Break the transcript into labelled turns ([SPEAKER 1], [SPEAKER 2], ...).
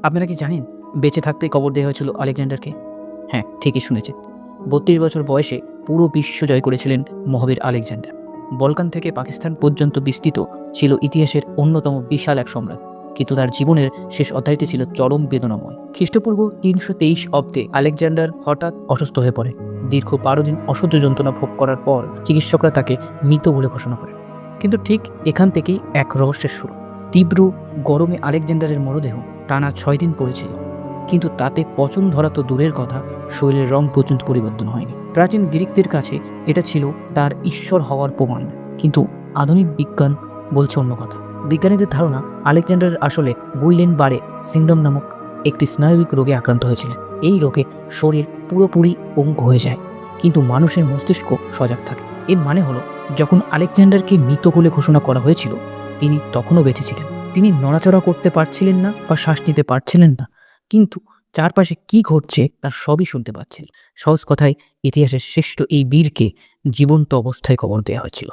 [SPEAKER 1] আপনারা কি জানেন বেঁচে থাকতেই কবর দেওয়া হয়েছিল আলেকজান্ডারকে? হ্যাঁ, ঠিকই শুনেছেন। ৩২ বছর বয়সে পুরো বিশ্ব জয় করেছিলেন মহাবীর আলেকজান্ডার। বলকান থেকে পাকিস্তান পর্যন্ত বিস্তৃত ছিল ইতিহাসের অন্যতম বিশাল এক সম্রাট। কিন্তু তার জীবনের শেষ অধ্যায়টি ছিল চরম বেদনাময়। খ্রিস্টপূর্ব ৩২৩ অব্দে আলেকজান্ডার হঠাৎ অসুস্থ হয়ে পড়ে। দীর্ঘ ১২ দিন অসহ্য যন্ত্রণা ভোগ করার পর চিকিৎসকরা তাকে মৃত বলে ঘোষণা করে। কিন্তু ঠিক এখান থেকেই এক রহস্যের শুরু। তীব্র গরমে আলেকজান্ডারের মরদেহ টানা ৬ দিন পড়েছিল, কিন্তু তাতে পচন ধরা তো দূরের কথা, শরীরের রং পর্যন্ত পরিবর্তন হয়নি। প্রাচীন গ্রিকদের কাছে এটা ছিল তার ঈশ্বর হওয়ার প্রমাণ, কিন্তু আধুনিক বিজ্ঞান বলছে অন্য কথা। বিজ্ঞানীদের ধারণা আলেকজান্ডার আসলে গুইলেন বারে সিন্ড্রোম নামক একটি স্নায়বিক রোগে আক্রান্ত হয়েছিলেন। এই রোগে শরীর পুরোপুরি পঙ্গু হয়ে যায়, কিন্তু মানুষের মস্তিষ্ক সজাগ থাকে। এর মানে হলো, যখন আলেকজান্ডারকে মৃত বলে ঘোষণা করা হয়েছিল, তিনি তখনও বেঁচে ছিলেন। তিনি নড়াচড়া করতে পারছিলেন না বা শ্বাস নিতে পারছিলেন না, কিন্তু চারপাশে কি ঘটছে তার সবই শুনতে পাচ্ছিলেন। সহজ কথায়, ইতিহাসের শ্রেষ্ঠ এই বীরকে জীবন্ত অবস্থায় কবর দেওয়া হয়েছিল।